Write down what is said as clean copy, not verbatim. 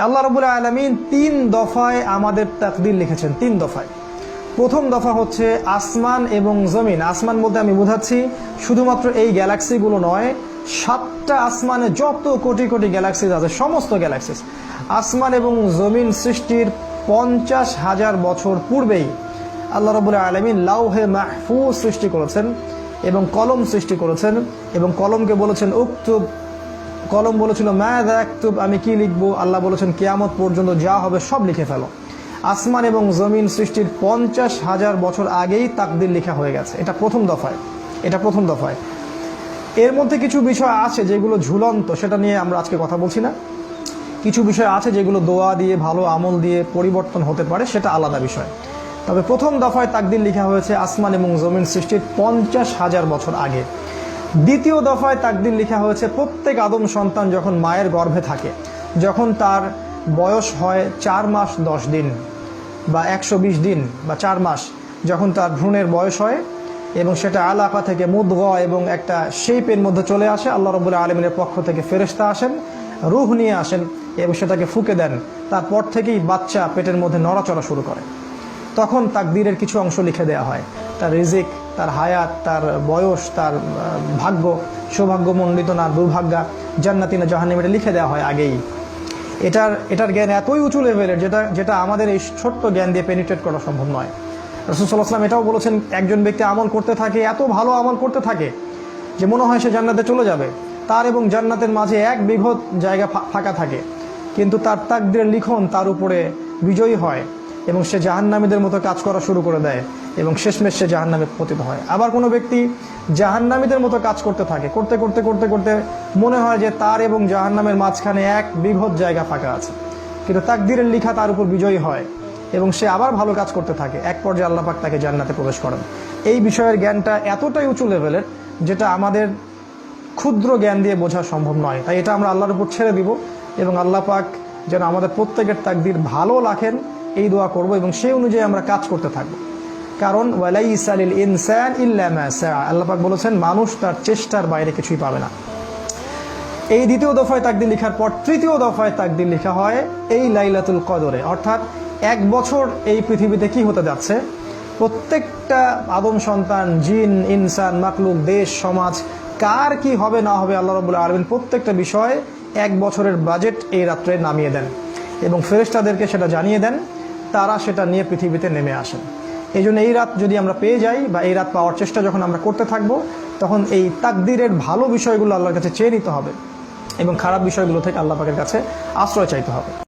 আল্লাহ রাব্বুল আলামিন 3 দফায় আমাদের তাকদীর লিখেছেন। 3 দফায়। প্রথম দফা হচ্ছে আসমান এবং জমিন। আসমান বলতে আমি বোঝাচ্ছি শুধুমাত্র এই গ্যালাক্সিগুলো নয়, 7টা আসমানে যত কোটি কোটি গ্যালাক্সিস আছে, সমস্ত গ্যালাক্সিস, আসমান এবং জমিন সৃষ্টির 50,000 বছর পূর্বেই আল্লাহ রাব্বুল আলামিন লাউহে মাহফুজ সৃষ্টি করেছেন এবং কলম সৃষ্টি করেছেন এবং কলমকে বলেছেন উকতুব। কলম বলেছিল মাযা আকতুব, আমি কি লিখবো। আল্লাহ বলেছেন কিয়ামত পর্যন্ত যা হবে সব লিখে ফেলো। আসমান এবং জমিন সৃষ্টির 50,000 বছর আগেই তাকদীর লেখা হয়ে গেছে। এটা প্রথম দফায়। এর মধ্যে কিছু বিষয় আছে যেগুলো ঝুলন্ত, সেটা নিয়ে আমরা আজকে কথা বলছি না। কিছু বিষয় আছে যেগুলো দোয়া দিয়ে, ভালো আমল দিয়ে পরিবর্তন হতে পারে, সেটা আলাদা বিষয়। তবে প্রথম দফায় তাকদীর লেখা হয়েছে আসমান এবং জমিন সৃষ্টির 50,000 বছর আগে। দ্বিতীয় দফায় তাকদীর লেখা হয়েছে প্রত্যেক আদম সন্তান যখন মায়ের গর্ভে থাকে, যখন তার বয়স হয় 4 মাস 10 দিন বা 120 দিন বা 4 মাস, যখন তার ভ্রূণের বয়স হয় এবং সেটা আলাকা থেকে মুদগা এবং একটা শেপের মধ্যে চলে আসে, আল্লাহ রাব্বুল আলামিনের পক্ষ থেকে ফেরেশতা আসেন, রূহ নিয়ে আসেন এবং সেটাকে ফুঁকে দেন। তারপর থেকেই বাচ্চা পেটের মধ্যে নড়াচড়া শুরু করে। তখন তাকদীরের কিছু অংশ লিখে দেওয়া হয়, তার রিজিক, তার হায়াত, তার বয়স, তার ভাগ্য, সৌভাগ্যমণ্ডিত না দুর্ভাগ্যা, জান্নাতি না জাহান্নামী, এটা লিখে দেওয়া হয় আগেই। এটার জ্ঞান এতই উঁচু লেভেলের যেটা আমাদের এই ছোট্ট জ্ঞান দিয়ে পেনিট্রেট করা সম্ভব নয়। রাসূল সাল্লাল্লাহু আলাইহি ওয়াসাল্লাম এটাও বলেছেন, একজন ব্যক্তি আমল করতে থাকে, এত ভালো আমল করতে থাকে যে মনে হয় সে জান্নাতে চলে যাবে। তার এবং জান্নাতের মাঝে 1 বিঘত জায়গা ফাঁকা থাকে, কিন্তু তার তাকদীরের লিখন তার উপরে বিজয়ী হয় এবং সে জাহান্নামীদের মতো কাজ করা শুরু করে দেয় এবং শেষমেশ সে জাহান্নামে পতিত হয়। আবার কোনো ব্যক্তি জাহান্নামীদের মতো কাজ করতে থাকে, করতে করতে করতে করতে মনে হয় যে তার এবং জাহান্নামের মাঝখানে 1 বিঘত জায়গা ফাঁকা আছে, কিন্তু তাকদীরের লিখা তার উপর বিজয়ী হয় এবং সে আবার ভালো কাজ করতে থাকে। এক পর্যায়ে আল্লাহ পাক তাকে জান্নাতে প্রবেশ করেন। এই বিষয়ের জ্ঞানটা এতটাই উঁচু লেভেলের যেটা আমাদের ক্ষুদ্র জ্ঞান দিয়ে বোঝা সম্ভব নয়। তাই এটা আমরা আল্লাহর উপর ছেড়ে দিব এবং আল্লাহ পাক যেন আমাদের প্রত্যেকের তাকদীর ভালো রাখেন, এই দোয়া করব এবং সেই অনুযায়ী আমরা কাজ করতে থাকবো। কারণ ওয়ালাইসা লিল ইনসান ইল্লা মা সাআ, আল্লাহ পাক বলেছেন মানুষ তার চেষ্টার বাইরে কিছুই পাবে না। এই দ্বিতীয় দফায় তাকদীর লেখার পর তৃতীয় দফায় তাকদীর লেখা হয় এই লাইলাতুল কদরে, অর্থাৎ 1 বছর এই পৃথিবীতে কি হতে যাচ্ছে, প্রত্যেকটা আদম সন্তান, জিন, ইনসান, মাকলুক, দেশ, সমাজ, কার কি হবে না হবে, আল্লাহ রাব্বুল আলামিন প্রত্যেকটা বিষয় 1 বছরের বাজেট এই রাত্রে নামিয়ে দেন এবং ফেরেশতাদেরকে সেটা জানিয়ে দেন। তারা সেটা নিয়ে পৃথিবীতে নেমে আসেন। এই জন্য এই রাত যদি আমরা পেয়ে যাই বা এই রাত পাওয়ার চেষ্টা যখন আমরা করতে থাকবো, তখন এই তাকদীরের ভালো বিষয়গুলো আল্লাহর কাছে চেয়ে নিতে হবে এবং খারাপ বিষয়গুলো থেকে আল্লাহ পাকের কাছে আশ্রয় চাইতে হবে।